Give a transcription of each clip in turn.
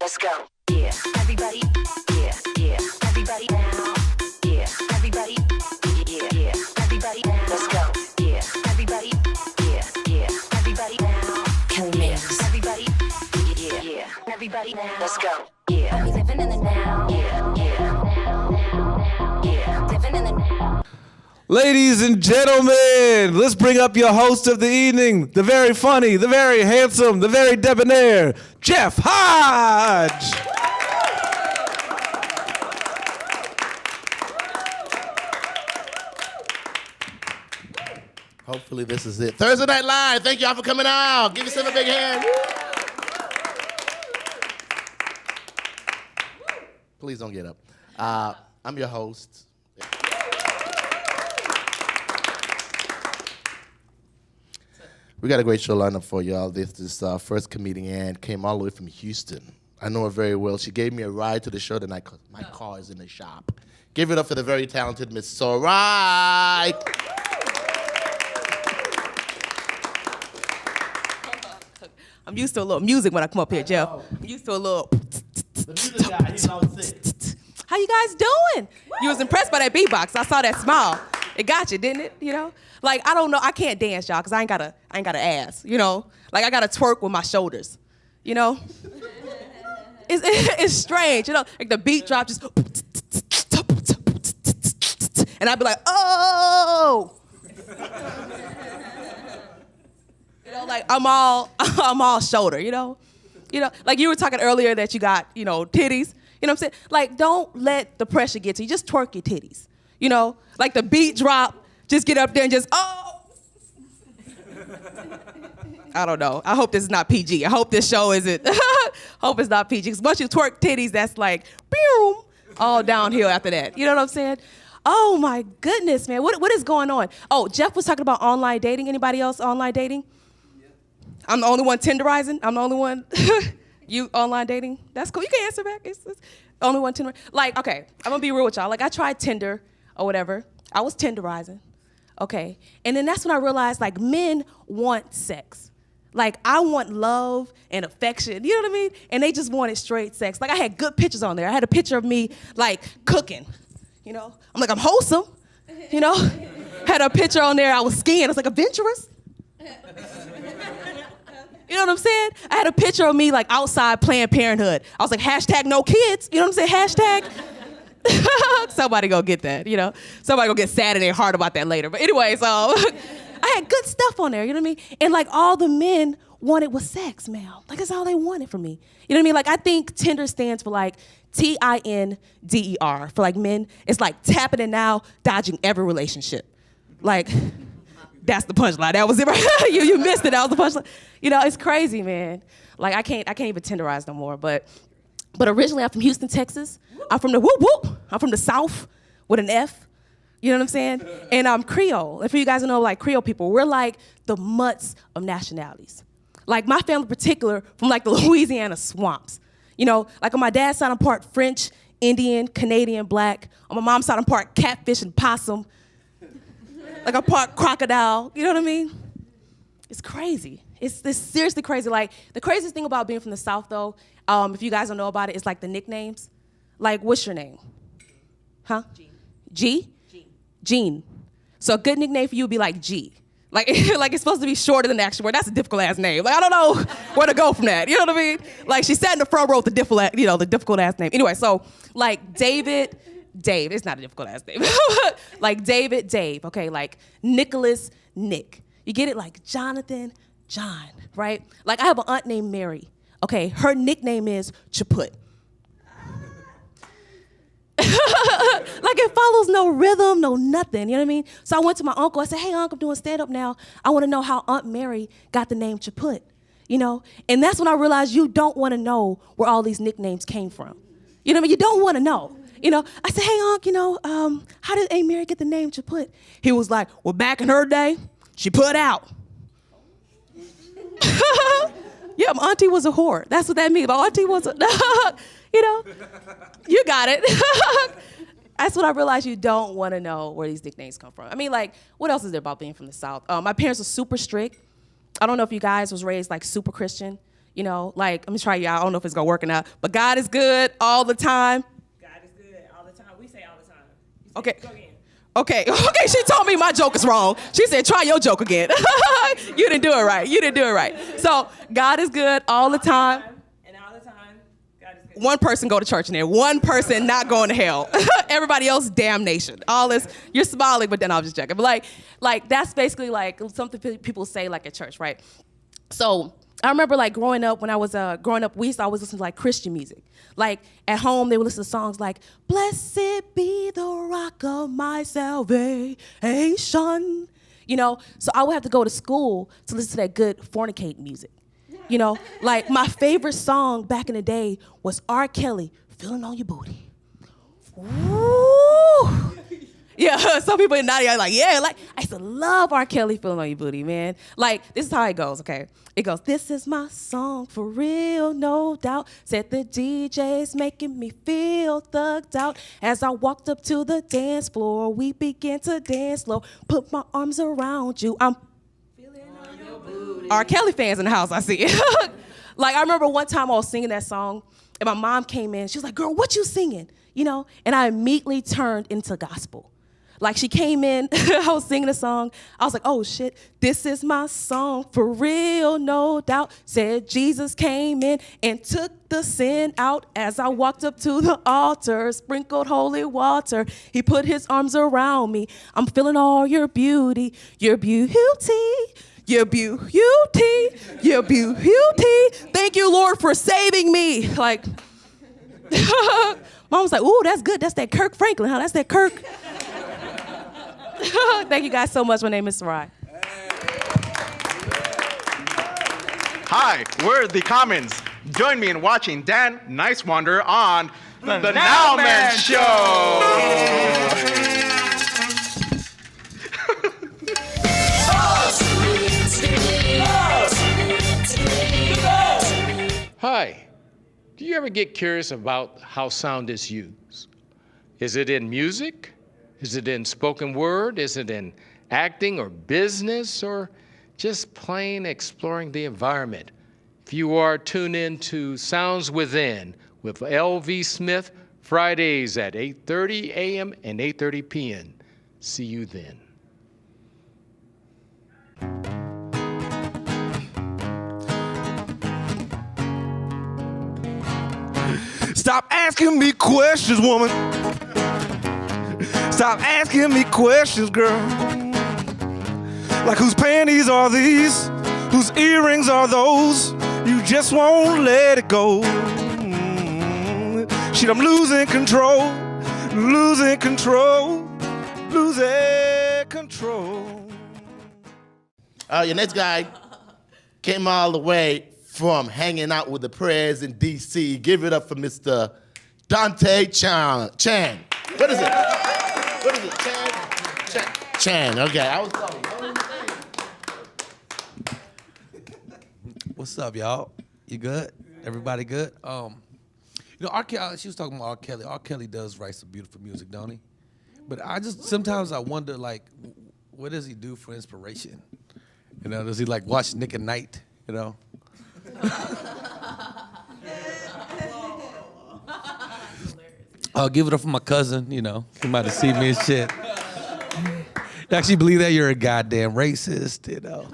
Let's go. Yeah, everybody. Yeah, yeah, everybody now. Yeah, everybody. Yeah, yeah, everybody now. Let's go. Yeah, everybody. Yeah, yeah, everybody now. Can we mix? Everybody. Yeah, yeah, everybody now. Let's go. Yeah, we living in the now. Yeah, yeah, yeah, living in the now. Ladies and gentlemen, let's bring up your host of the evening, the very funny, the very handsome, the very debonair, Jeff Hodge. Hopefully this is it. Thursday Night Live, thank y'all for coming out. Give yourself a big hand. Please don't get up. I'm your host. We got a great show lined up for y'all. This first comedian came all the way from Houston. I know her very well. She gave me a ride to the show tonight because my car is in the shop. Give it up for the very talented Miss Sorai. I'm used to a little music when I come up here, Jeff. I'm used to a little. The music guy, he's always sick. How you guys doing? You was impressed by that beatbox. I saw that smile. It got you, didn't it? You know, like I don't know. I can't dance, y'all, cause I ain't got an ass. You know, like I gotta twerk with my shoulders. You know, it's strange. You know, like the beat drop just, and I'd be like, oh. You know, like I'm all shoulder. You know, like you were talking earlier that you got titties. You know what I'm saying? Like don't let the pressure get to you. Just twerk your titties. You know, like the beat drop, just get up there and just, oh. I don't know. I hope this is not PG. I hope this show isn't, hope it's not PG. Because once you twerk titties, that's like, boom, all downhill after that. You know what I'm saying? Oh my goodness, man. What is going on? Oh, Jeff was talking about online dating. Anybody else online dating? Yeah. I'm the only one tenderizing. I'm the only one. You online dating? That's cool. You can answer back. It's only one Tinder. Like, okay, I'm gonna be real with y'all. Like I tried Tinder or whatever. I was tenderizing. Okay. And then that's when I realized like men want sex. Like I want love and affection. You know what I mean? And they just wanted straight sex. Like I had good pictures on there. I had a picture of me like cooking. You know? I'm like, I'm wholesome. You know? Had a picture on there, I was skiing. I was like adventurous. You know what I'm saying? I had a picture of me like outside Planned Parenthood. I was like, hashtag no kids. You know what I'm saying? Hashtag. Somebody go get that, you know? Somebody go get sad in their heart about that later. But anyway, so I had good stuff on there, you know what I mean? And like all the men wanted was sex, man. Like that's all they wanted from me. You know what I mean? Like I think Tinder stands for like TINDER. For like men, it's like tapping it now, dodging every relationship. Like, that's the punchline. That was it, right? you missed it. That was the punchline. You know, it's crazy, man. Like I can't even tenderize no more. But originally I'm from Houston, Texas. I'm from the whoop whoop. I'm from the South with an F. You know what I'm saying? And I'm Creole. And for you guys who know, like Creole people, we're like the mutts of nationalities. Like my family in particular, from like the Louisiana swamps. You know, like on my dad's side, I'm part French, Indian, Canadian, black. On my mom's side, I'm part catfish and possum. Like I'm part crocodile. You know what I mean? It's crazy. It's seriously crazy. Like the craziest thing about being from the South, though, if you guys don't know about it, is like the nicknames. Like, what's your name? Huh? Jean. G? Jean. Jean. So a good nickname for you would be like G. Like, like it's supposed to be shorter than the actual word. That's a difficult ass name. Like I don't know where to go from that. You know what I mean? Like she sat in the front row with the difficult ass name. Anyway, so like David, Dave. It's not a difficult ass name. Like David, Dave. Okay, like Nicholas, Nick. You get it? Like Jonathan, John. Right? Like I have an aunt named Mary. Okay, her nickname is Chaput. Like it follows no rhythm, no nothing, you know what I mean? So I went to my uncle, I said, hey, uncle, I'm doing stand-up now. I want to know how Aunt Mary got the name Chaput, you know? And that's when I realized you don't want to know where all these nicknames came from. You know what I mean? You don't want to know. You know, I said, hey, Unc, how did Aunt Mary get the name Chaput? He was like, well, back in her day, she put out. Yeah, my auntie was a whore. That's what that means. My auntie was a, you know, you got it. That's when I realized you don't want to know where these nicknames come from. I mean, like, what else is there about being from the South? My parents were super strict. I don't know if you guys was raised like super Christian. You know, like, let me try you out. I don't know if it's gonna work or not, but God is good all the time. God is good all the time. We say all the time. You say, Okay. Go again. Okay, she told me my joke is wrong. She said, try your joke again. You didn't do it right. You didn't do it right. So God is good all the time. And all the time, God is good. One person go to church in there. One person not going to hell. Everybody else, damnation. All this, you're smiling, but then I was just joking. But like that's basically like something people say like at church, right? So I remember like growing up, when I was growing up, we used to always listen to like Christian music. Like at home, they would listen to songs like, "Blessed be the rock of my salvation." You know, so I would have to go to school to listen to that good fornicate music. You know, like my favorite song back in the day was R. Kelly, "Feeling on Your Booty." Woo! Yeah, some people in Nadia are like, yeah, like, I used to love R. Kelly, "Feeling on Your Booty," man. Like, this is how it goes, okay? It goes, "This is my song for real, no doubt. Said the DJ's making me feel thugged out. As I walked up to the dance floor, we began to dance slow. Put my arms around you. I'm feeling on your booty." R. Kelly fans in the house, I see. Like, I remember one time I was singing that song, and my mom came in. She was like, "Girl, what you singing?" You know? And I immediately turned into gospel. Like, she came in, I was singing a song. I was like, oh shit, this is my song for real, no doubt. Said Jesus came in and took the sin out. As I walked up to the altar, sprinkled holy water. He put his arms around me. I'm feeling all your beauty, your beauty, your beauty, your beauty. Thank you, Lord, for saving me. Like, Mom was like, ooh, that's good. That's that Kirk Franklin, huh? That's that Kirk. Thank you guys so much. My name is Sarai. Hi, we're the Commons. Join me in watching Dan Nicewander on The Now Man Show. Hi. Do you ever get curious about how sound is used? Is it in music? Is it in spoken word? Is it in acting or business, or just plain exploring the environment? If you are, tune in to Sounds Within with L.V. Smith, Fridays at 8:30 a.m. and 8:30 p.m. See you then. Stop asking me questions, woman. Stop asking me questions, girl. Like, whose panties are these? Whose earrings are those? You just won't let it go. Shit, I'm losing control. Losing control. Losing control. Your next guy came all the way from hanging out with the prayers in D.C. Give it up for Mr. Dante Chan. What is it? What is it? Chan. Okay, I was close. What's up, y'all? You good? Everybody good? You know, R. Kelly, she was talking about R. Kelly. R. Kelly does write some beautiful music, don't he? But sometimes I wonder, like, what does he do for inspiration? You know, does he like watch Nick at Night? You know? I'll give it up for my cousin, you know. He might have seen me and shit. You actually believe that? You're a goddamn racist, you know.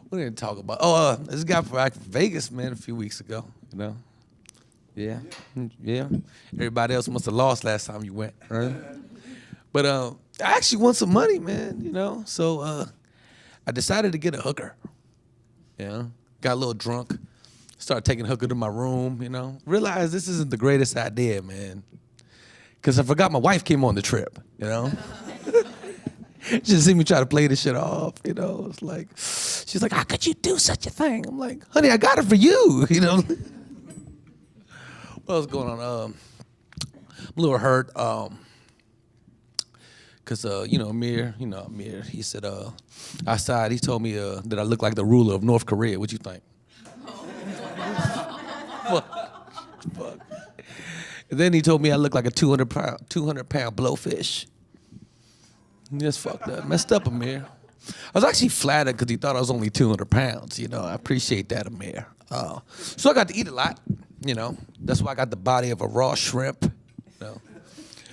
We didn't talk about, this guy from Vegas, man, a few weeks ago, you know. Yeah. Everybody else must have lost last time you went, right? But I actually won some money, man, you know. So I decided to get a hooker, you know. Got a little drunk, started taking a hooker to my room, you know. Realized this isn't the greatest idea, man. Because I forgot my wife came on the trip, you know. She just see me try to play this shit off, you know. It's like, she's like, how could you do such a thing? I'm like, honey, I got it for you, you know. What else going on? I'm a little hurt, because, Amir, he said, outside, he told me that I look like the ruler of North Korea. What you think? Fuck. And then he told me I look like a 200-pound blowfish. Just fucked up. Messed up, Amir. I was actually flattered because he thought I was only 200 pounds. You know, I appreciate that, Amir. So I got to eat a lot, you know. That's why I got the body of a raw shrimp, you know.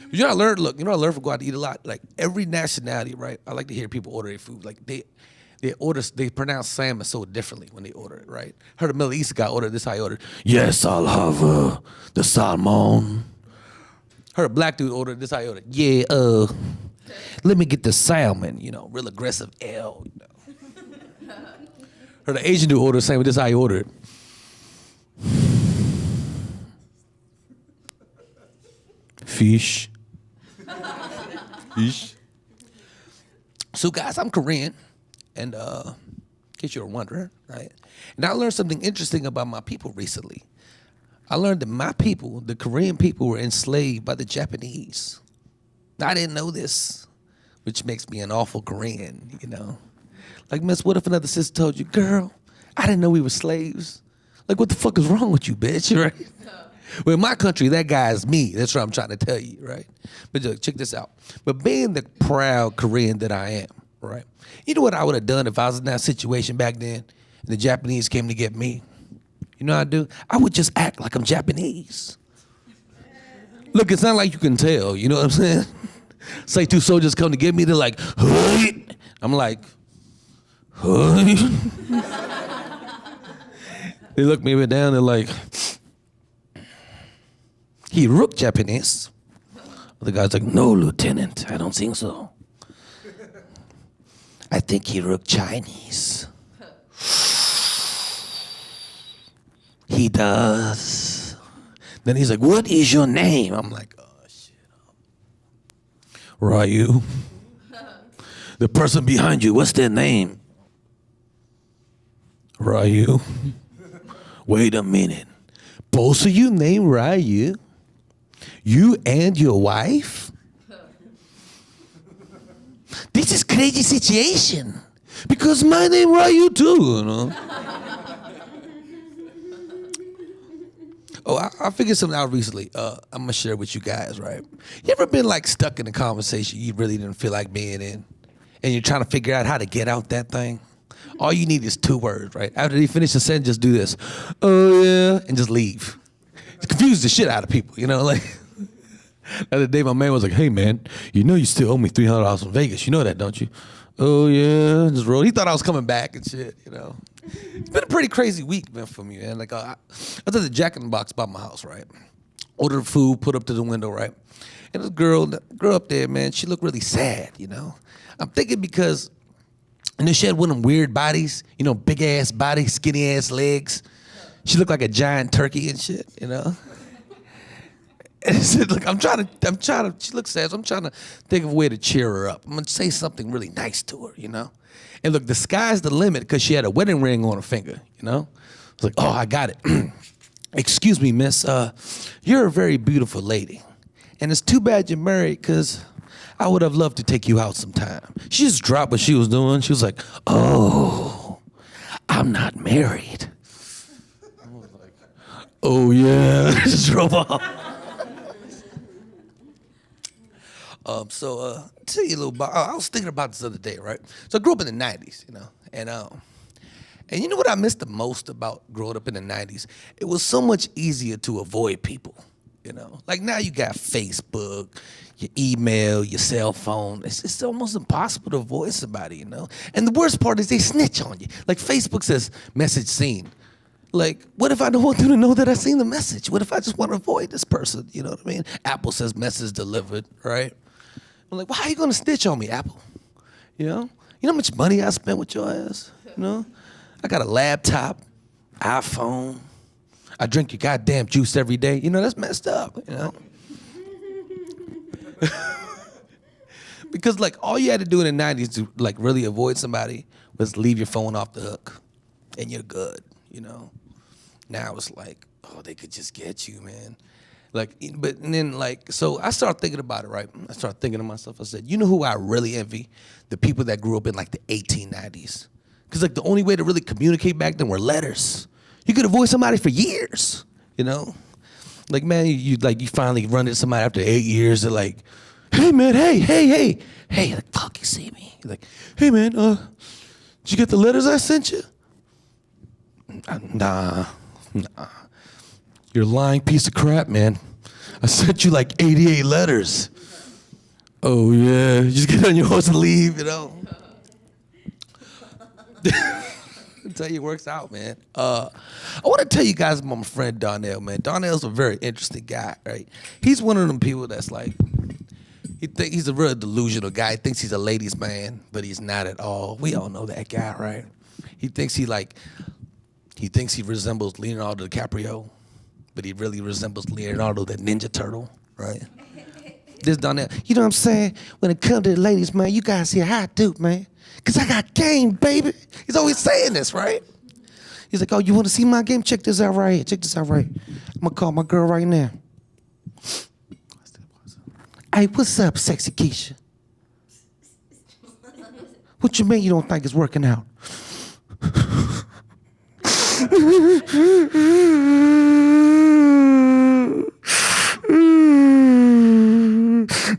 But you know, I learned, look, you know, I learned from going out to eat a lot. Like every nationality, right? I like to hear people order their food. Like they pronounce salmon so differently when they order it, right? Heard a Middle East guy order this, how he ordered. Yes, I'll have the salmon. Heard a black dude order this, how he ordered. Yeah, let me get the salmon, you know, real aggressive L, you know. Heard an Asian dude order the same, but this is how he ordered. Fish. Fish. So guys, I'm Korean, and in case you were wondering, right? And I learned something interesting about my people recently. I learned that my people, the Korean people, were enslaved by the Japanese. I didn't know this, which makes me an awful Korean, you know? Like, miss, what if another sister told you, girl, I didn't know we were slaves. Like, what the fuck is wrong with you, bitch, right? Well, in my country, that guy is me. That's what I'm trying to tell you, right? But look, check this out. But being the proud Korean that I am, right? You know what I would have done if I was in that situation back then and the Japanese came to get me? You know what I'd do? I would just act like I'm Japanese. Look, it's not like you can tell, you know what I'm saying? Say two soldiers come to get me, they're like, hey. I'm like, hey. They look me down, they're like, he look Japanese. The guy's like, no, Lieutenant, I don't think so. I think he look Chinese. He does. Then he's like, what is your name? I'm like, oh, shit. Ryu. The person behind you, what's their name? Ryu. Wait a minute. Both of you named Ryu? You and your wife? This is crazy situation. Because my name Ryu too, you know? Oh, I figured something out recently. I'm gonna share with you guys, right? You ever been like stuck in a conversation you really didn't feel like being in, and you're trying to figure out how to get out that thing? All you need is 2 words, right? After they finish the sentence, just do this. Oh yeah, and just leave. It confuses the shit out of people, you know? Like the other day, my man was like, "Hey man, you know you still owe me $300 from Vegas. You know that, don't you?" Oh yeah, just roll. He thought I was coming back and shit, you know. It's been a pretty crazy week, man, for me, man. Like, I was at the Jack in the Box by my house, right? Ordered food, put up to the window, right? And this girl up there, man, she looked really sad, you know? I'm thinking because, you know, she had one of them weird bodies, you know, big ass body, skinny ass legs. She looked like a giant turkey and shit, you know? And I said, look, I'm trying to, she looks sad, so I'm trying to think of a way to cheer her up. I'm gonna say something really nice to her, you know? And look, the sky's the limit because she had a wedding ring on her finger, you know? I was like, oh, I got it. Excuse me, miss, you're a very beautiful lady. And it's too bad you're married because I would have loved to take you out sometime. She just dropped what she was doing. She was like, oh, I'm not married. I was like, oh yeah, just drove off. Tell you a little about, I was thinking about this the other day, right? So I grew up in the 90s, you know, and you know what I missed the most about growing up in the 90s? It was so much easier to avoid people, you know? Like now you got Facebook, your email, your cell phone. It's almost impossible to avoid somebody, you know? And the worst part is they snitch on you. Like Facebook says, message seen. Like, what if I don't want them to know that I seen the message? What if I just want to avoid this person? You know what I mean? Apple says message delivered, right? I'm like, why are you gonna snitch on me, Apple? You know how much money I spent with your ass? You know? I got a laptop, iPhone. I drink your goddamn juice every day. You know, that's messed up, you know? Because like all you had to do in the 90s to like really avoid somebody was leave your phone off the hook and you're good, you know? Now it's like, oh, they could just get you, man. Like, but and then like, so I started thinking about it, right? I started thinking to myself, I said, you know who I really envy? The people that grew up in like the 1890s. Because like the only way to really communicate back then were letters. You could avoid somebody for years, you know? Like, man, you finally run into somebody after 8 years, they're like, hey man, hey. Like, fuck, you see me? You're like, hey man, did you get the letters I sent you? Nah. You're a lying piece of crap, man. I sent you like 88 letters. Oh, yeah. Just get on your horse and leave, you know? That's how it works out, man. I want to tell you guys about my friend Donnell, man. Donnell's a very interesting guy, right? He's one of them people that's like, he's a real delusional guy. He thinks he's a ladies' man, but he's not at all. We all know that guy, right? He thinks he resembles Leonardo DiCaprio, but he really resembles Leonardo the Ninja Turtle, right? This Donnell, you know what I'm saying? When it comes to the ladies, man, you guys see how I do, man. Cause I got game, baby. He's always saying this, right? He's like, oh, you wanna see my game? Check this out right here, check this out right. I'm gonna call my girl right now. Hey, what's up, sexy Keisha? What you mean you don't think it's working out?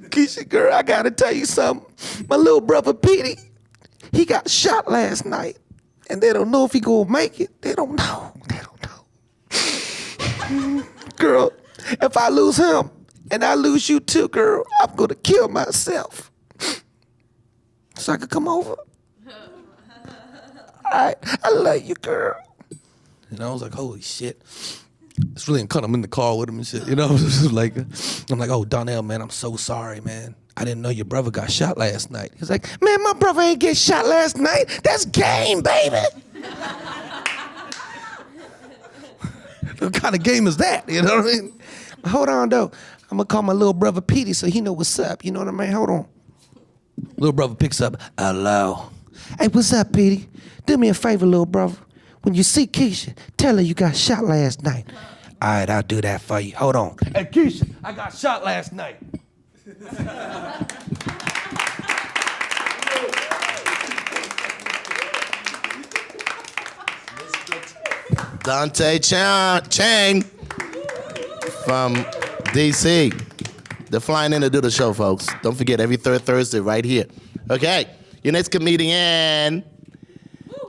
Keisha, girl, I gotta tell you something. My little brother Petey, he got shot last night, and they don't know if he gonna make it. They don't know. Girl, if I lose him and I lose you too, girl, I'm gonna kill myself. So I could come over. I love you, girl. And I was like, holy shit. It's really kind of in the car with him and shit, you know? I'm like, oh, Donnell, man, I'm so sorry, man. I didn't know your brother got shot last night. He's like, man, my brother ain't get shot last night. That's game, baby. What kind of game is that? You know what I mean? Hold on, though. I'm going to call my little brother Petey so he know what's up. You know what I mean? Hold on. Little brother picks up. Hello. Hey, what's up, Petey? Do me a favor, little brother. When you see Keisha, tell her you got shot last night. All right, I'll do that for you. Hold on. Hey, Keisha, I got shot last night. Dante Chang from DC. They're flying in to do the show, folks. Don't forget, every third Thursday right here. Okay, your next comedian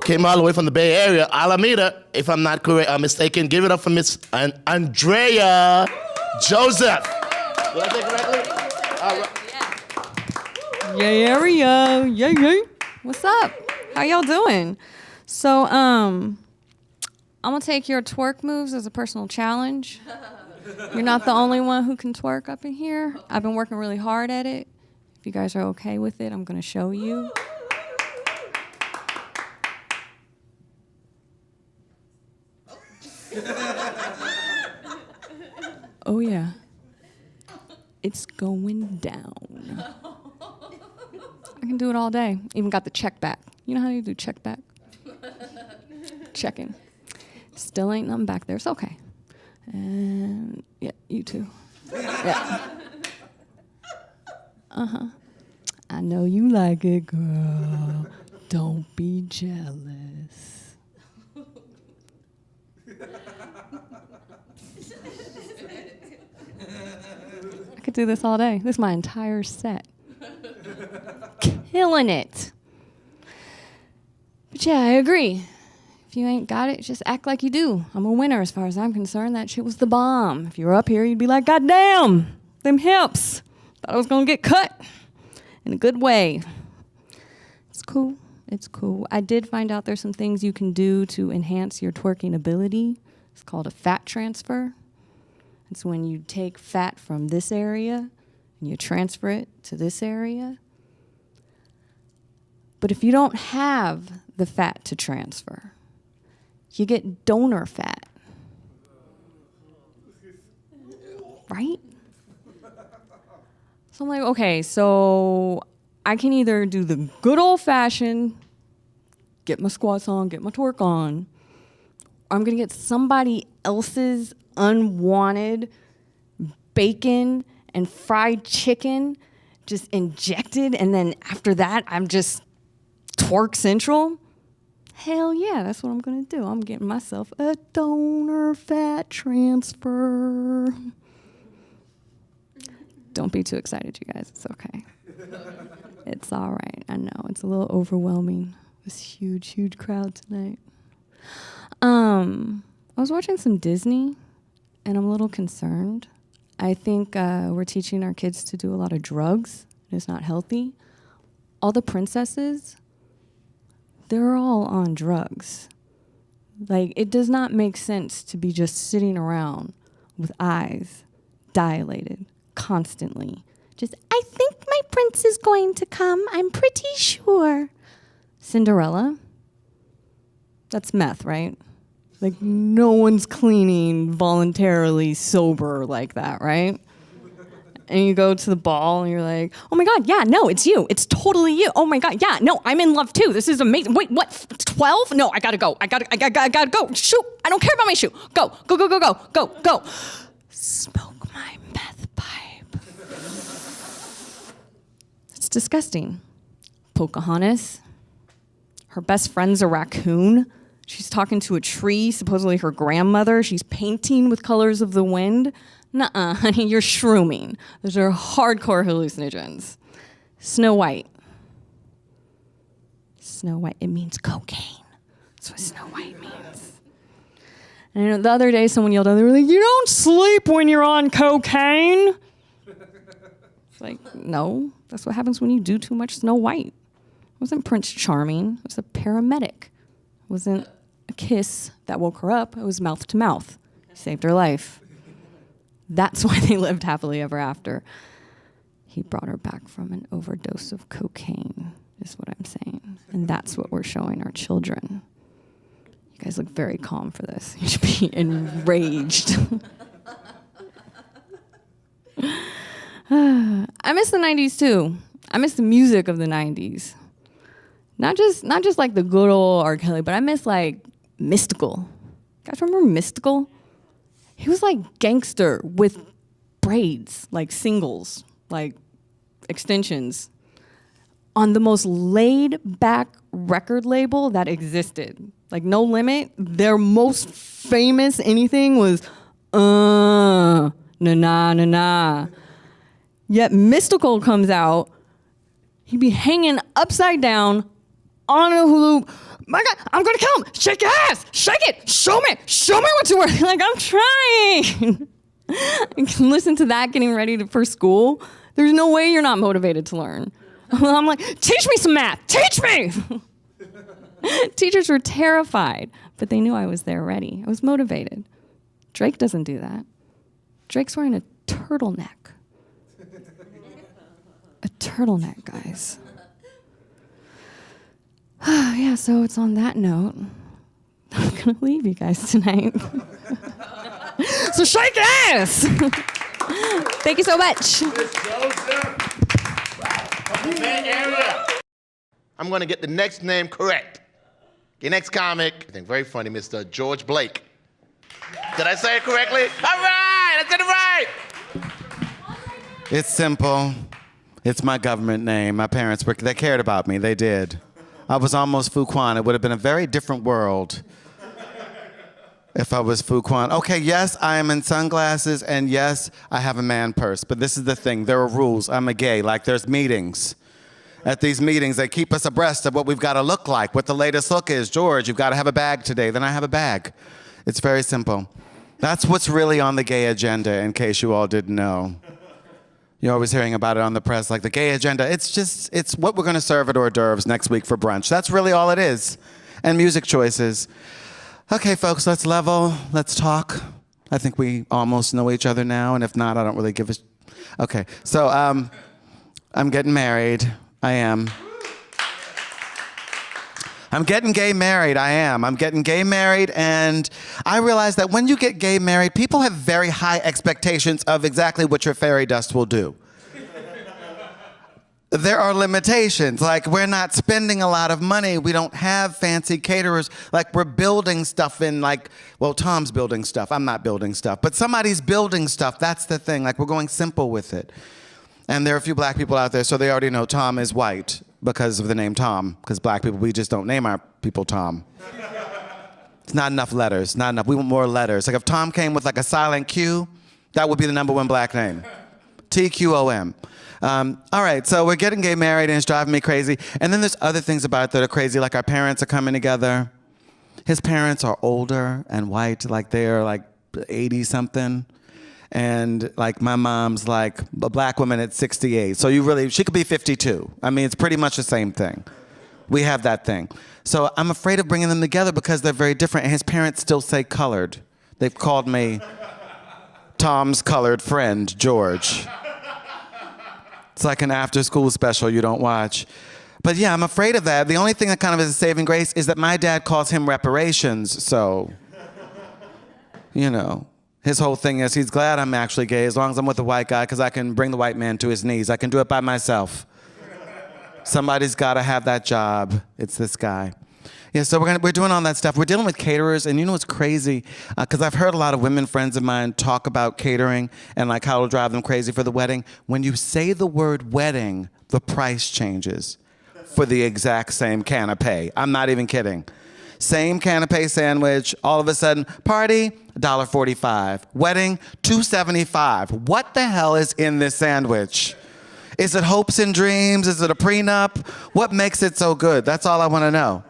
came all the way from the Bay Area, Alameda, if I'm not mistaken. Give it up for Miss Andrea Joseph. Did I say correctly? All right. Yeah, area. Yeah. What's up? How y'all doing? So, I'm gonna take your twerk moves as a personal challenge. You're not the only one who can twerk up in here. I've been working really hard at it. If you guys are okay with it, I'm gonna show you. Oh yeah. It's going down. I can do it all day. Even got the check back. You know how you do check back? Checking. Still ain't nothing back there. It's okay. And yeah, you too. Yeah. I know you like it, girl. Don't be jealous. I could do this all day. This is my entire set. Killing it. But yeah, I agree. If you ain't got it, just act like you do. I'm a winner as far as I'm concerned. That shit was the bomb. If you were up here, you'd be like, God damn, them hips. Thought I was gonna get cut in a good way. It's cool. It's cool. I did find out there's some things you can do to enhance your twerking ability. It's called a fat transfer. It's when you take fat from this area and you transfer it to this area. But if you don't have the fat to transfer, you get donor fat. Right? So I'm like, okay, so I can either do the good old-fashioned, get my squats on, get my twerk on, or I'm gonna get somebody else's unwanted bacon and fried chicken just injected, and then after that, I'm just twerk central. Hell yeah, that's what I'm gonna do. I'm getting myself a donor fat transfer. Don't be too excited, you guys. It's okay. It's all right. I know it's a little overwhelming. This huge, huge crowd tonight. I was watching some Disney, and I'm a little concerned. I think we're teaching our kids to do a lot of drugs, and it's not healthy. All the princesses, they're all on drugs. Like, it does not make sense to be just sitting around with eyes dilated constantly. Just, I think my prince is going to come. I'm pretty sure. Cinderella, that's meth, right? Like, no one's cleaning voluntarily sober like that, right? And you go to the ball and you're like, oh my God, yeah, no, it's you. It's totally you. Oh my God, yeah, no, I'm in love too. This is amazing. Wait, what, 12? No, I gotta go. I gotta go. Shoot, I don't care about my shoe. Go. Smoke my meth pipe. It's disgusting. Pocahontas, her best friend's a raccoon. She's talking to a tree, supposedly her grandmother. She's painting with colors of the wind. Nuh-uh, honey, you're shrooming. Those are hardcore hallucinogens. Snow White. Snow White, it means cocaine. That's what Snow White means. And I know the other day someone yelled out, they were like, you don't sleep when you're on cocaine. It's like, no, that's what happens when you do too much Snow White. It wasn't Prince Charming, it was a paramedic. It wasn't a kiss that woke her up, it was mouth to mouth. Saved her life. That's why they lived happily ever after. He brought her back from an overdose of cocaine, is what I'm saying. And that's what we're showing our children. You guys look very calm for this. You should be enraged. I miss the 90s too. I miss the music of the 90s. Not just like the good old R. Kelly, but I miss like Mystical. You guys remember Mystical? He was like gangster with braids, like singles, like extensions, on the most laid back record label that existed. Like No Limit, their most famous anything was na na na na. Yet Mystical comes out, he'd be hanging upside down on a loop. My God, I'm gonna kill him. Shake your ass, shake it, show me what you're worth. Like, I'm trying. I can listen to that getting ready for school. There's no way you're not motivated to learn. I'm like, teach me some math, teach me. Teachers were terrified, but they knew I was there ready. I was motivated. Drake doesn't do that. Drake's wearing a turtleneck. A turtleneck, guys. Yeah, so it's on that note. I'm gonna leave you guys tonight. So shake ass! Thank you so much. I'm going to get the next name correct. Your next comic, I think very funny, Mr. George Blake. Did I say it correctly? All right, I did it right. It's simple. It's my government name. My parents, they cared about me. They did. I was almost Fuquan. It would have been a very different world if I was Fuquan. Okay, yes, I am in sunglasses, and yes, I have a man purse. But this is the thing. There are rules. I'm a gay. Like, there's meetings. At these meetings, they keep us abreast of what we've got to look like, what the latest look is. George, you've got to have a bag today. Then I have a bag. It's very simple. That's what's really on the gay agenda, in case you all didn't know. You're always hearing about it on the press, like the gay agenda. It's what we're going to serve at hors d'oeuvres next week for brunch. That's really all it is. And music choices. Okay, folks, let's level. Let's talk. I think we almost know each other now, and if not, I don't really give a... Okay, so I'm getting married. I am. I'm getting gay married, I am. I'm getting gay married, and I realize that when you get gay married, people have very high expectations of exactly what your fairy dust will do. There are limitations, like we're not spending a lot of money, we don't have fancy caterers, like we're building stuff in like, well, Tom's building stuff, I'm not building stuff, but somebody's building stuff, that's the thing, like we're going simple with it. And there are a few black people out there, so they already know Tom is white because of the name Tom, because black people, we just don't name our people Tom. It's not enough letters, not enough. We want more letters. Like if Tom came with like a silent Q, that would be the #1 black name. TQOM. All right, so we're getting gay married and it's driving me crazy. And then there's other things about it that are crazy, like our parents are coming together. His parents are older and white, like they're like 80 something. And like my mom's like a black woman at 68. So she could be 52. I mean, it's pretty much the same thing. We have that thing. So I'm afraid of bringing them together because they're very different. And his parents still say colored. They've called me Tom's colored friend, George. It's like an after-school special you don't watch. But yeah, I'm afraid of that. The only thing that kind of is a saving grace is that my dad calls him reparations, so, you know. His whole thing is he's glad I'm actually gay as long as I'm with a white guy because I can bring the white man to his knees. I can do it by myself. Somebody's got to have that job. It's this guy. Yeah, so we're doing all that stuff. We're dealing with caterers, and you know what's crazy? Because I've heard a lot of women friends of mine talk about catering and like how it'll drive them crazy for the wedding. When you say the word wedding, the price changes for the exact same canapé. I'm not even kidding. Same canapé sandwich, all of a sudden, party, $1.45. Wedding, $2.75. What the hell is in this sandwich? Is it hopes and dreams? Is it a prenup? What makes it so good? That's all I want to know.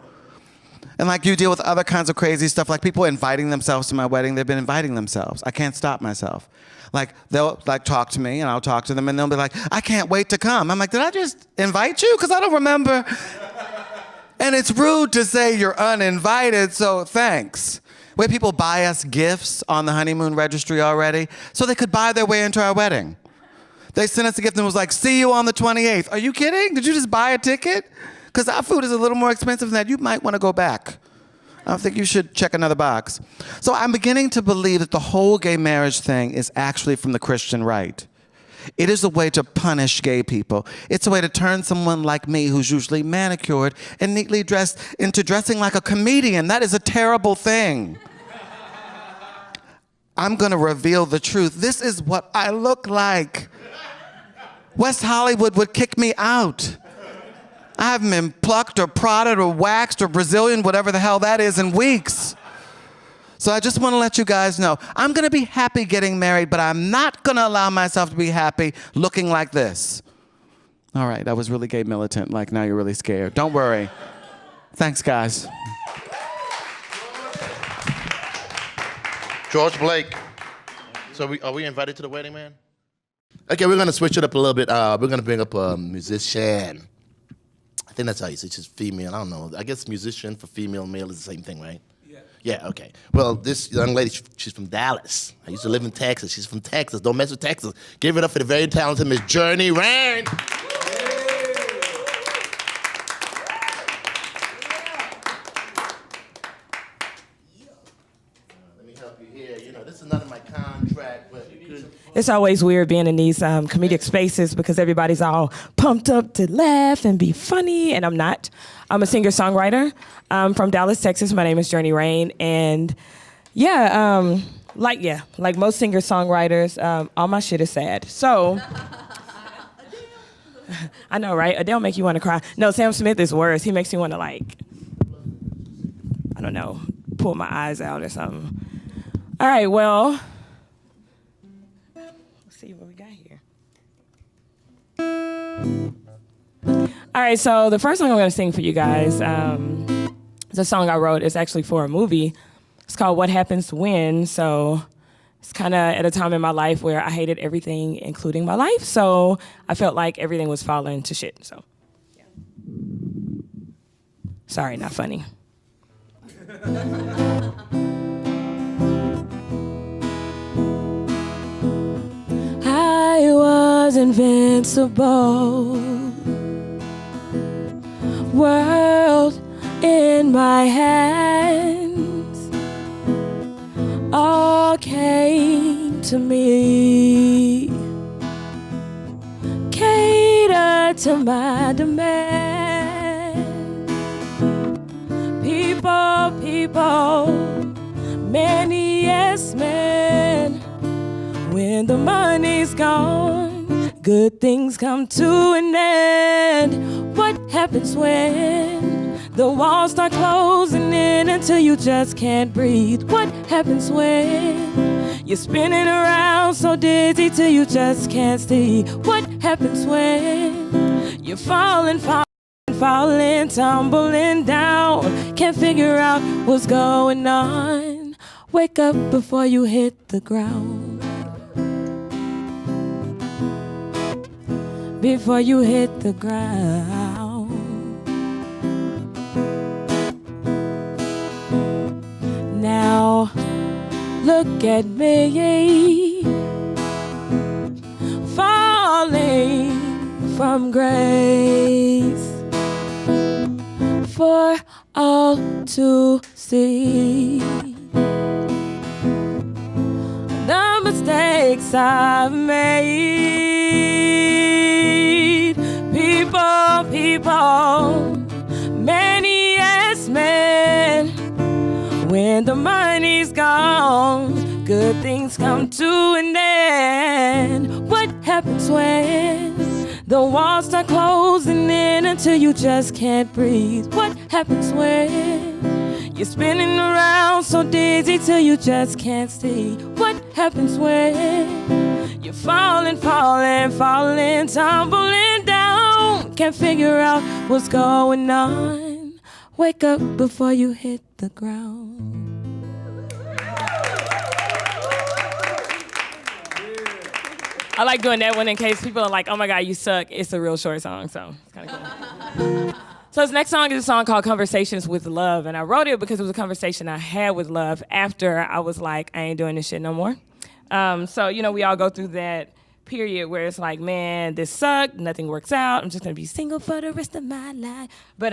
And like you deal with other kinds of crazy stuff, like people inviting themselves to my wedding. They've been inviting themselves. I can't stop myself. Like they'll like talk to me and I'll talk to them and they'll be like, I can't wait to come. I'm like, did I just invite you? Because I don't remember. And it's rude to say you're uninvited, so thanks. Where people buy us gifts on the honeymoon registry already, so they could buy their way into our wedding. They sent us a gift and was like, see you on the 28th. Are you kidding? Did you just buy a ticket? Because our food is a little more expensive than that. You might want to go back. I think you should check another box. So I'm beginning to believe that the whole gay marriage thing is actually from the Christian right. It is a way to punish gay people. It's a way to turn someone like me, who's usually manicured and neatly dressed, into dressing like a comedian. That is a terrible thing. I'm going to reveal the truth. This is what I look like. West Hollywood would kick me out. I haven't been plucked or prodded or waxed or Brazilian, whatever the hell that is, in weeks. So I just want to let you guys know, I'm going to be happy getting married, but I'm not going to allow myself to be happy looking like this. All right, I was really gay militant, like now you're really scared. Don't worry. Thanks, guys. George Blake. So are we invited to the wedding, man? Okay, we're going to switch it up a little bit. We're going to bring up a musician. I think that's how you say it. She's female. I don't know. I guess musician for female and male is the same thing, right? Yeah, okay. Well, this young lady, she's from Dallas. I used to live in Texas. She's from Texas. Don't mess with Texas. Give it up for the very talented Miss Journey Rain. Let me help you here. You know, this is none of my contract, but It's always weird being in these comedic spaces because everybody's all pumped up to laugh and be funny, and I'm not. I'm a singer-songwriter from Dallas, Texas. My name is Journey Rain, and like most singer-songwriters, all my shit is sad. So, I know, right? Adele make you want to cry. No, Sam Smith is worse. He makes you want to, like, I don't know, pull my eyes out or something. All right, well, let's see what we got here. All right, so the first song I'm going to sing for you guys is a song I wrote. It's actually for a movie. It's called What Happens When. So it's kind of at a time in my life where I hated everything, including my life. So I felt like everything was falling to shit. So, yeah. Sorry, not funny. I was invincible. World in my hands, all came to me, cater to my demand. People, many yes men. When the money's gone, good things come to an end. What happens when the walls start closing in until you just can't breathe? What happens when you're spinning around so dizzy till you just can't see? What happens when you're falling falling, tumbling down. Can't figure out what's going on. Wake up before you hit the ground. Before you hit the ground. Now look at me, falling from grace for all to see. The mistakes I've made. People, many yes men. When the money's gone, good things come to an end. What happens when the walls start closing in until you just can't breathe? What happens when you're spinning around so dizzy till you just can't see? What happens when you're falling, tumbling down? Can't figure out what's going on. Wake up before you hit the ground. I like doing that one in case people are like, oh my God, you suck. It's a real short song, so it's kind of cool. So this next song is a song called Conversations with Love, and I wrote it because it was a conversation I had with Love after I was like, I ain't doing this shit no more. So, you know, we all go through that period where it's like, man, this sucked, nothing works out, I'm just gonna be single for the rest of my life. But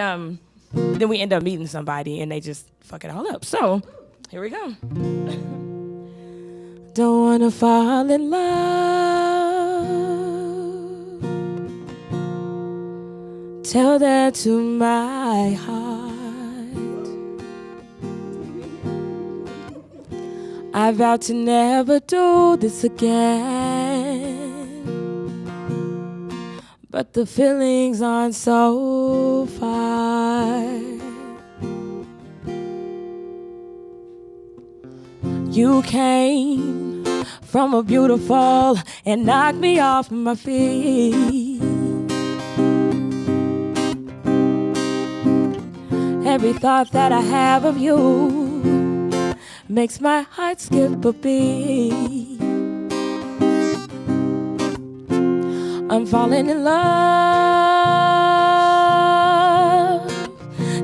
then we end up meeting somebody and they just fuck it all up. So, here we go. Don't wanna fall in love. Tell that to my heart. I vow to never do this again. But the feelings aren't so far. You came from a beautiful and knocked me off my feet. Every thought that I have of you makes my heart skip a beat. I'm falling in love.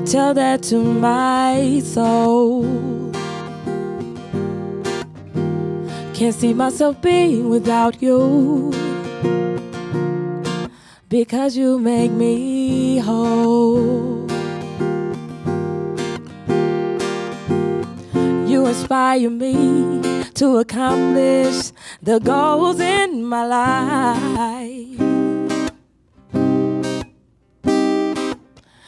Tell that to my soul. Can't see myself being without you, because you make me whole. You inspire me to accomplish the goals in my life.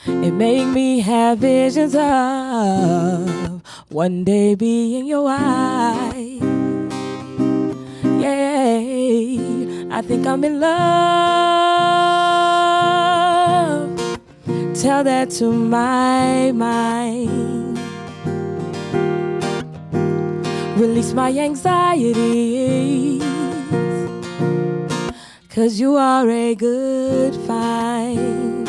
It make me have visions of one day being your wife. Yeah, I think I'm in love. Tell that to my mind. Release my anxieties, 'cause you are a good find.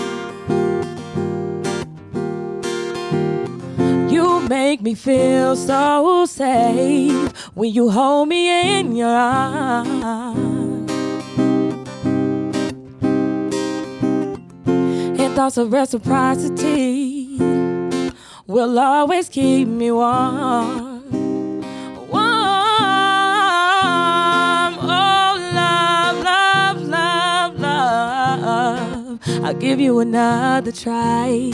You make me feel so safe when you hold me in your arms. And thoughts of reciprocity will always keep me warm. I'll give you another try.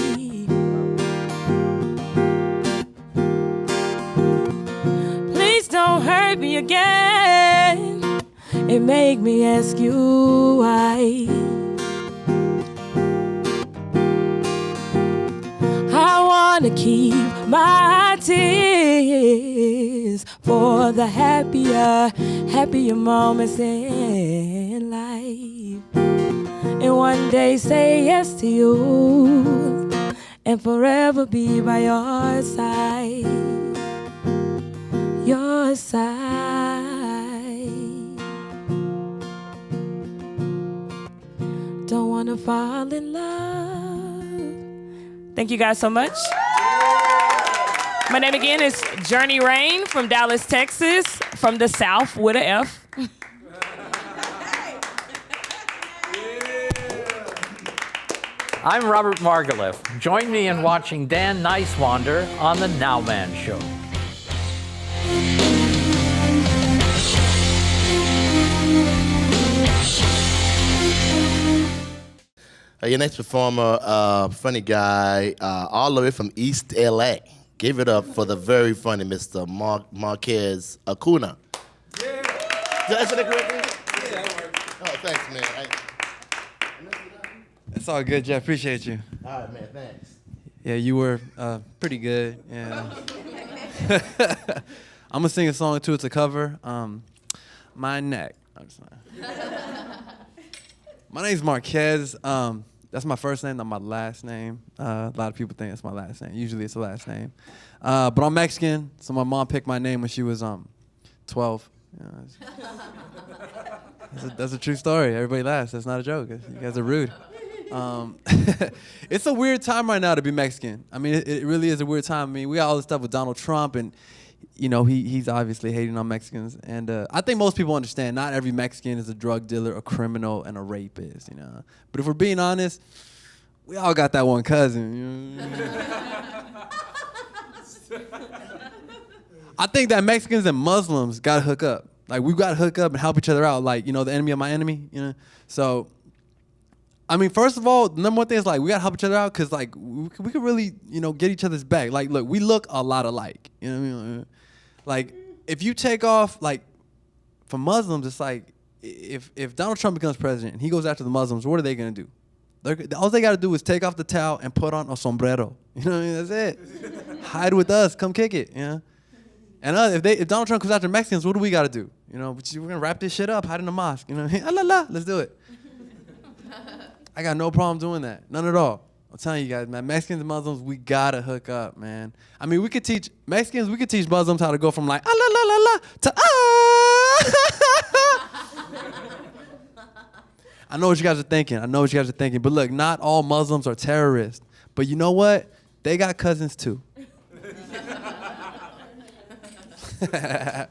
Please don't hurt me again. It make me ask you why. I wanna keep my tears for the happier moments in life. And one day say yes to you and forever be by your side. Your side. Don't wanna fall in love. Thank you guys so much. My name again is Journey Rain from Dallas, Texas, from the South with an F. I'm Robert Margoliff. Join me in watching Dan Nicewander on The Now Man Show. Your next performer, funny guy, all the way from East LA. Give it up for the very funny Mr. Marquez Acuna. Yeah. Did I say that correctly? Yeah, that works. Oh, thanks, man. It's all good, Jeff. Appreciate you. All right, man. Thanks. Yeah, you were pretty good. Yeah. I'm gonna sing a song too. It's a cover. My neck. I'm just my name's Marquez. That's my first name, not my last name. A lot of people think it's my last name. Usually it's the last name. But I'm Mexican, so my mom picked my name when she was 12. That's a true story. Everybody laughs. That's not a joke. You guys are rude. It's a weird time right now to be Mexican. I mean, it really is a weird time. I mean, we got all this stuff with Donald Trump, and you know, he's obviously hating on Mexicans. And I think most people understand not every Mexican is a drug dealer, a criminal, and a rapist, you know. But if we're being honest, we all got that one cousin. You know? I think that Mexicans and Muslims got to hook up. Like, we got to hook up and help each other out. Like, you know, the enemy of my enemy, you know. So, I mean, first of all, the number one thing is, like, we got to help each other out because, like, we could really, you know, get each other's back. Like, look, we look a lot alike. You know what I mean? Like, if you take off, like, for Muslims, it's like, if Donald Trump becomes president and he goes after the Muslims, what are they going to do? All they got to do is take off the towel and put on a sombrero. You know what I mean? That's it. Hide with us. Come kick it, you know? And if Donald Trump comes after Mexicans, what do we got to do? You know, we're going to wrap this shit up, hide in the mosque. You know, let's do it. I got no problem doing that. None at all. I'm telling you guys, man, Mexicans and Muslims, we got to hook up, man. I mean, we could teach Muslims how to go from like, la la la la to I know what you guys are thinking. But look, not all Muslims are terrorists. But you know what? They got cousins too. You guys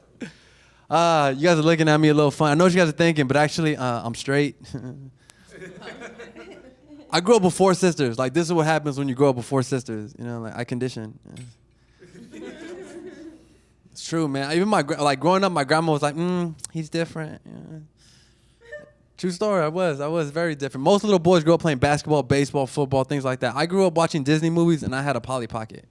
are looking at me a little funny. I know what you guys are thinking, but actually, I'm straight. I grew up with 4 sisters. Like, this is what happens when you grow up with 4 sisters. You know, like, I condition. It's true, man. Even growing up, my grandma was like, he's different. Yeah. True story, I was very different. Most little boys grew up playing basketball, baseball, football, things like that. I grew up watching Disney movies, and I had a Polly Pocket.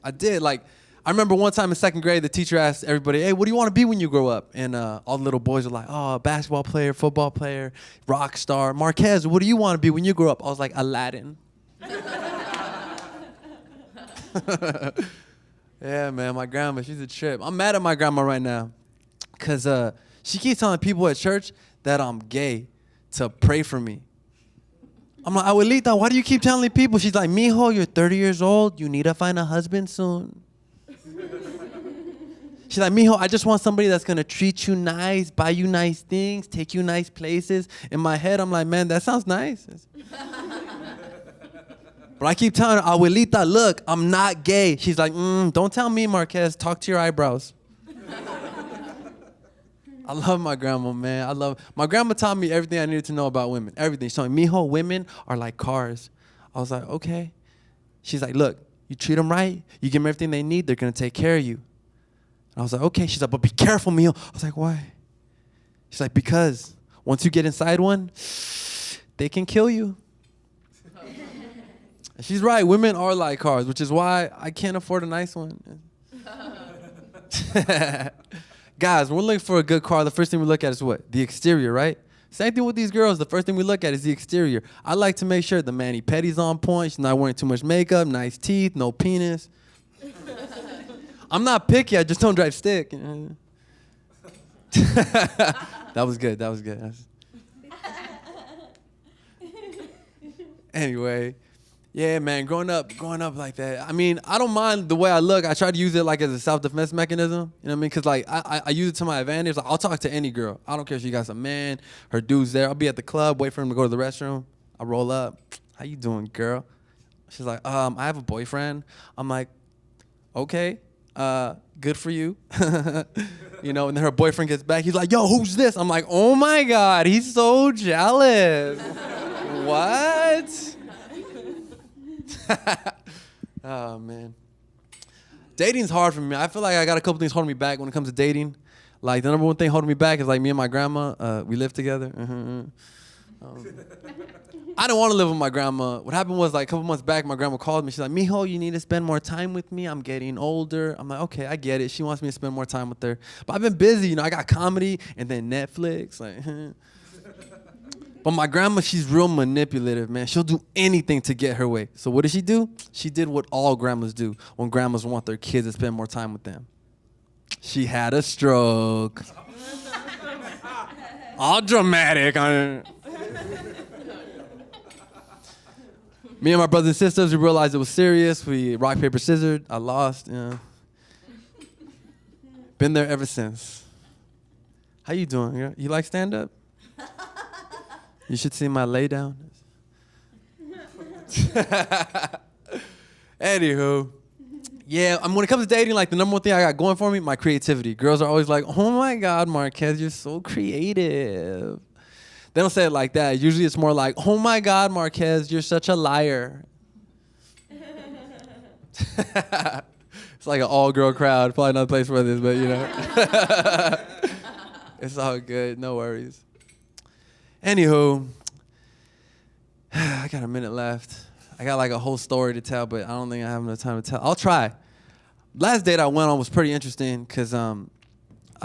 I did. Like, I remember one time in 2nd grade, the teacher asked everybody, hey, what do you want to be when you grow up? And all the little boys were like, oh, basketball player, football player, rock star. Marquez, what do you want to be when you grow up? I was like, Aladdin. Yeah, man, my grandma, she's a trip. I'm mad at my grandma right now because she keeps telling people at church that I'm gay to pray for me. I'm like, abuelita, why do you keep telling people? She's like, mijo, you're 30 years old. You need to find a husband soon. She's like, mijo, I just want somebody that's going to treat you nice, buy you nice things, take you nice places. In my head, I'm like, man, that sounds nice. But I keep telling her, abuelita, look, I'm not gay. She's like, don't tell me, Marquez. Talk to your eyebrows. I love my grandma, man. My grandma taught me everything I needed to know about women. Everything. She's like, mijo, women are like cars. I was like, okay. She's like, look, you treat them right, you give them everything they need, they're going to take care of you. I was like, okay. She's like, but be careful, mijo. I was like, why? She's like, because once you get inside one, they can kill you. And she's right. Women are like cars, which is why I can't afford a nice one. Guys, when we're looking for a good car, the first thing we look at is what? The exterior, right? Same thing with these girls. The first thing we look at is the exterior. I like to make sure the mani-pedi's on point. She's not wearing too much makeup, nice teeth, no penis. I'm not picky. I just don't drive stick. That was good. Anyway, yeah, man, growing up like that. I mean, I don't mind the way I look. I try to use it like as a self-defense mechanism. You know what I mean? Because like I use it to my advantage. Like, I'll talk to any girl. I don't care if she got some man, her dude's there. I'll be at the club, wait for him to go to the restroom. I roll up. How you doing, girl? She's like, I have a boyfriend. I'm like, okay, good for you. You know, and then her boyfriend gets back. He's like, yo, who's this? I'm like, oh my God, he's so jealous. What? Oh, man. Dating's hard for me. I feel like I got a couple things holding me back when it comes to dating. Like, the number one thing holding me back is, like, me and my grandma. We live together. I didn't want to live with my grandma. What happened was, like, a couple months back, my grandma called me. She's like, Mijo, you need to spend more time with me. I'm getting older. I'm like, okay, I get it. She wants me to spend more time with her. But I've been busy. You know, I got comedy and then Netflix. Like, But my grandma, she's real manipulative, man. She'll do anything to get her way. So what did she do? She did what all grandmas do when grandmas want their kids to spend more time with them. She had a stroke. All dramatic. Me and my brothers and sisters, we realized it was serious. We rock, paper, scissors. I lost. Been there ever since. How you doing? You like stand-up? You should see my lay down. Anywho, yeah, when it comes to dating, like the number one thing I got going for me, my creativity. Girls are always like, oh my God, Marquez, you're so creative. They don't say it like that. Usually it's more like, oh my God, Marquez, you're such a liar. It's like an all-girl crowd. Probably not a place for this, but you know. It's all good, no worries. Anywho, I got a minute left. I got like a whole story to tell, but I don't think I have enough time to tell. I'll try. Last date I went on was pretty interesting because I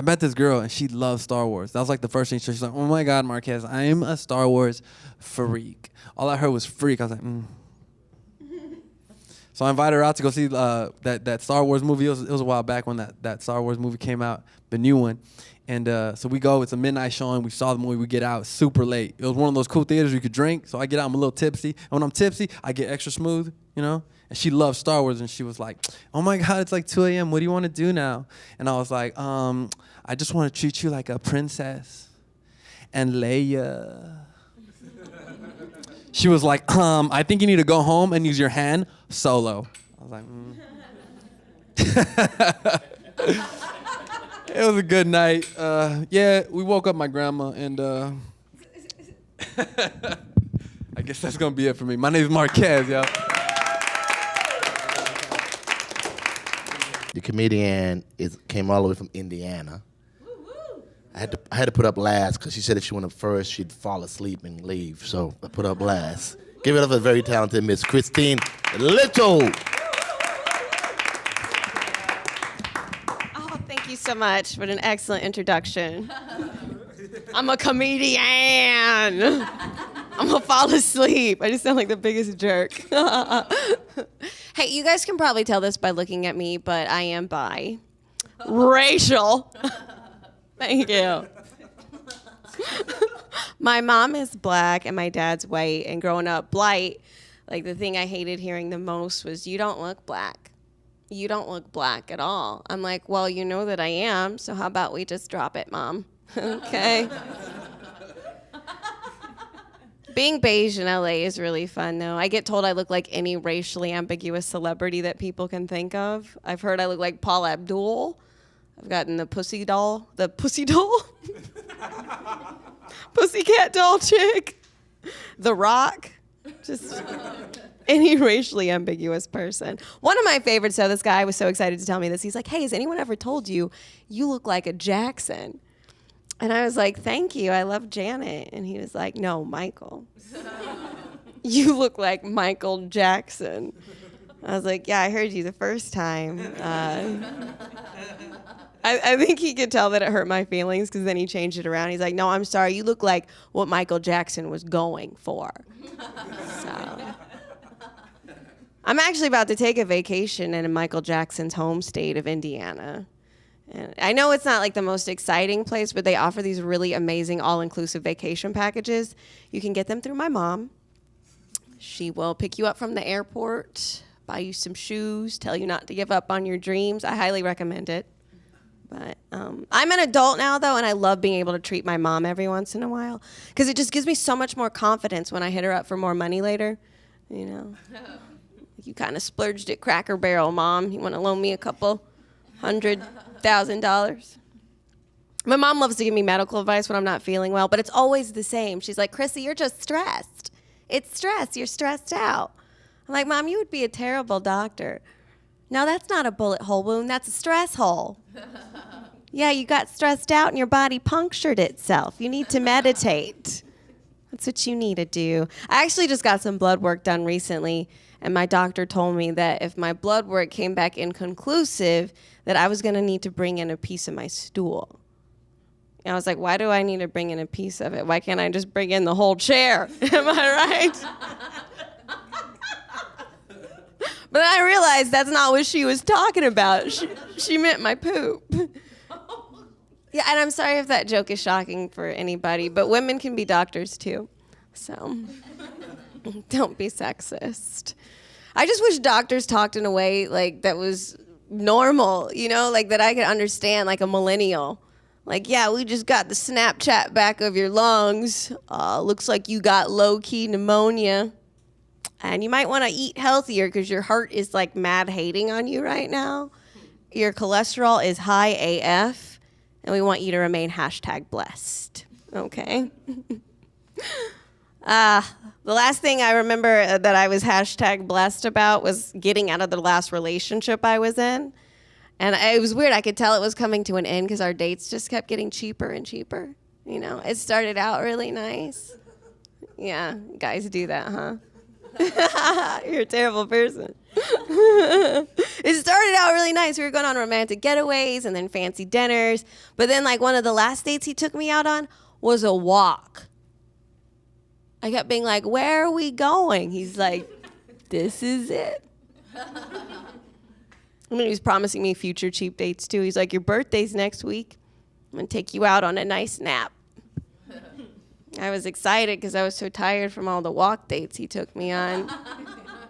met this girl and she loves Star Wars. That was like the first thing. She's like, oh my God, Marquez, I am a Star Wars freak. All I heard was freak. I was like, So I invited her out to go see that Star Wars movie. It was a while back when that Star Wars movie came out, the new one. And so we go, it's a midnight showing, we saw the movie, we get out super late. It was one of those cool theaters you could drink, so I get out, I'm a little tipsy. And when I'm tipsy, I get extra smooth, you know? And she loves Star Wars, and she was like, oh my God, it's like 2 a.m., what do you want to do now? And I was like, I just want to treat you like a princess. And Leia. She was like, I think you need to go home and use your hand solo. I was like, It was a good night. Yeah, we woke up my grandma, and I guess that's going to be it for me. My name is Marquez, y'all. The comedian came all the way from Indiana. I had to put up last because she said if she went up first, she'd fall asleep and leave. So I put up last. Give it up for the very talented Miss Christine Little. Thank you so much for an excellent introduction. I'm a comedian. I'm gonna fall asleep. I just sound like the biggest jerk. Hey, you guys can probably tell this by looking at me, but I am bi. Racial. Thank you. My mom is black and my dad's white, and growing up blight, like the thing I hated hearing the most was, you don't look black. You don't look black at all. I'm like, well, you know that I am, so how about we just drop it, Mom? Okay. Being beige in LA is really fun, though. I get told I look like any racially ambiguous celebrity that people can think of. I've heard I look like Paula Abdul. I've gotten the pussy doll. Pussycat doll chick. The Rock. Just any racially ambiguous person. One of my favorites, though, this guy was so excited to tell me this. He's like, hey, has anyone ever told you you look like a Jackson? And I was like, thank you. I love Janet. And he was like, no, Michael. You look like Michael Jackson. I was like, yeah, I heard you the first time. I think he could tell that it hurt my feelings because then he changed it around. He's like, no, I'm sorry. You look like what Michael Jackson was going for. So I'm actually about to take a vacation in Michael Jackson's home state of Indiana. And I know it's not like the most exciting place, but they offer these really amazing all-inclusive vacation packages. You can get them through my mom. She will pick you up from the airport, buy you some shoes, tell you not to give up on your dreams. I highly recommend it. But I'm an adult now, though, and I love being able to treat my mom every once in a while because it just gives me so much more confidence when I hit her up for more money later, you know. you kind of splurged at Cracker Barrel, Mom. You want to loan me a couple $100,000? My mom loves to give me medical advice when I'm not feeling well, but it's always the same. She's like, Chrissy, you're just stressed. It's stress. You're stressed out. I'm like, Mom, you would be a terrible doctor. No, that's not a bullet hole wound. That's a stress hole. Yeah, you got stressed out and your body punctured itself. You need to meditate. That's what you need to do. I actually just got some blood work done recently, and my doctor told me that if my blood work came back inconclusive, that I was going to need to bring in a piece of my stool. And I was like, why do I need to bring in a piece of it? Why can't I just bring in the whole chair? Am I right? But I realized that's not what she was talking about. She meant my poop. Yeah, and I'm sorry if that joke is shocking for anybody, but women can be doctors too. So don't be sexist. I just wish doctors talked in a way like that was normal, you know, like that I could understand, like a millennial. Like, yeah, we just got the Snapchat back of your lungs. Looks like you got low-key pneumonia. And you might want to eat healthier because your heart is like mad hating on you right now. Your cholesterol is high AF. And we want you to remain #blessed. Okay? The last thing I remember that I was #blessed about was getting out of the last relationship I was in. And it was weird. I could tell it was coming to an end because our dates just kept getting cheaper and cheaper. You know, it started out really nice. Yeah, guys do that, huh? You're a terrible person. It started out really nice. We were going on romantic getaways and then fancy dinners. But then, like, one of the last dates he took me out on was a walk. I kept being like, where are we going? He's like, this is it. I mean, he was promising me future cheap dates, too. He's like, your birthday's next week. I'm going to take you out on a nice nap. I was excited because I was so tired from all the walk dates he took me on.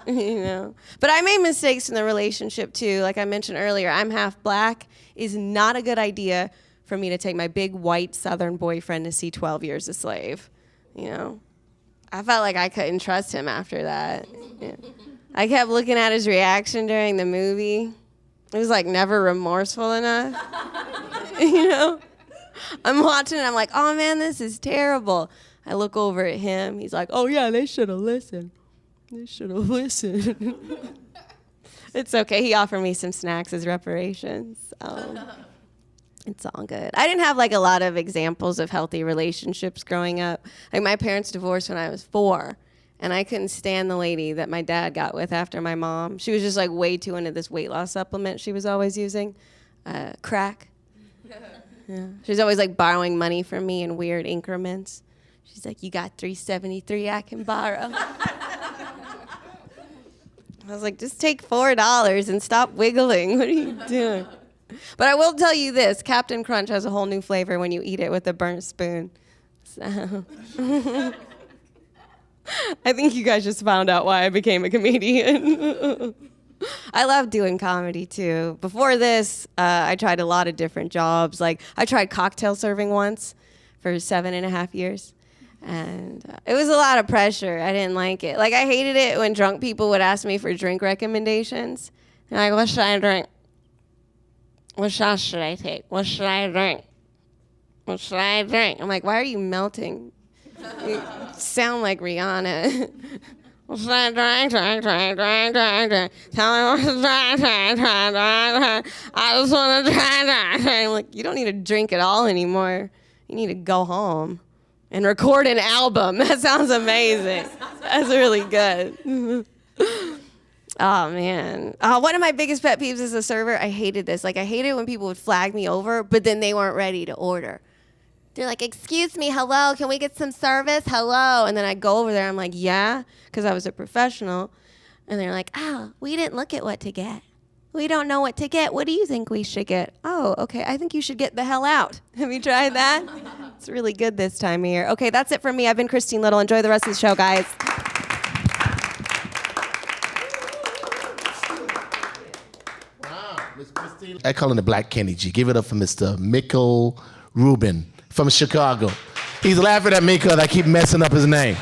You know. But I made mistakes in the relationship, too. Like I mentioned earlier, I'm half black. It's not a good idea for me to take my big white Southern boyfriend to see 12 Years a Slave. You know. I felt like I couldn't trust him after that. Yeah. I kept looking at his reaction during the movie. It was like never remorseful enough. You know? I'm watching it, I'm like, oh man, this is terrible. I look over at him, he's like, oh yeah, they should have listened. They should have listened. It's okay, he offered me some snacks as reparations. It's all good. I didn't have like a lot of examples of healthy relationships growing up. Like my parents divorced when I was 4. And I couldn't stand the lady that my dad got with after my mom. She was just like way too into this weight loss supplement she was always using, crack. Yeah. She's always like borrowing money from me in weird increments. She's like, you got $3.73 I can borrow. I was like, just take $4 and stop wiggling. What are you doing? But I will tell you this, Captain Crunch has a whole new flavor when you eat it with a burnt spoon. So I think you guys just found out why I became a comedian. I love doing comedy, too. Before this, I tried a lot of different jobs. Like, I tried cocktail serving once for 7.5 years. And it was a lot of pressure. I didn't like it. Like, I hated it when drunk people would ask me for drink recommendations. They're like, what should I drink? What shot should I take? What should I drink? What should I drink? I'm like, why are you melting? You sound like Rihanna. What should I drink? Tell me what to drink. I just want to drink. I'm like, you don't need to drink at all anymore. You need to go home and record an album. That sounds amazing. That's really good. Oh, man. One of my biggest pet peeves as a server, I hated this. Like, I hated when people would flag me over, but then they weren't ready to order. They're like, excuse me, hello, can we get some service? Hello. And then I go over there, I'm like, yeah, because I was a professional. And they're like, oh, we didn't look at what to get. We don't know what to get. What do you think we should get? Oh, okay, I think you should get the hell out. Have you tried that? It's really good this time of year. Okay, that's it for me. I've been Christine Little. Enjoy the rest of the show, guys. I call him the Black Kenny G. Give it up for Mr. Mikkel Rubin from Chicago. He's laughing at me because I keep messing up his name.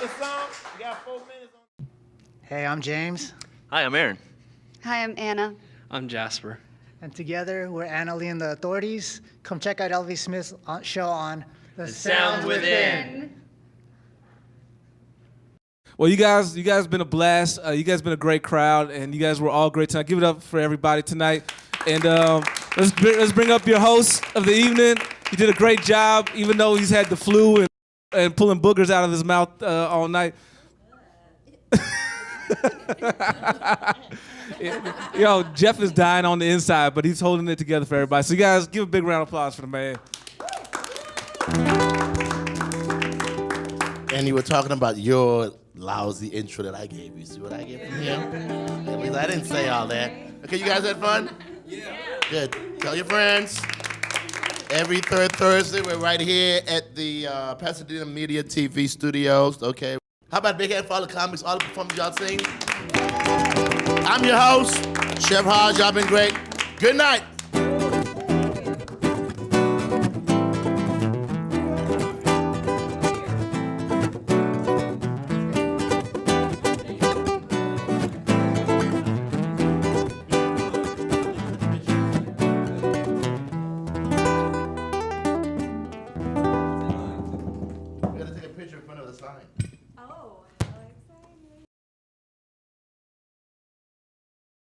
another song? You got 4 minutes on. Hey, I'm James. Hi, I'm Aaron. Hi, I'm Anna. I'm Jasper. And together, we're Anna Lee and the Authorities. Come check out Elvis Smith's show on The Sound Within. Well, you guys been a blast. You guys been a great crowd, and you guys were all great tonight. Give it up for everybody tonight. And let's bring up your host of the evening. He did a great job, even though he's had the flu and pulling boogers out of his mouth all night. Yo, Jeff is dying on the inside, but he's holding it together for everybody. So you guys, give a big round of applause for the man. And you were talking about your lousy intro that I gave you. See what I gave from him? At least I didn't say all that. Okay, you guys had fun? Yeah. Good. Tell your friends. Every third Thursday, we're right here at the Pasadena Media TV studios. Okay. How about a big hand for all the comics, all the performers y'all sing? I'm your host, Chef Hodge. Y'all been great. Good night.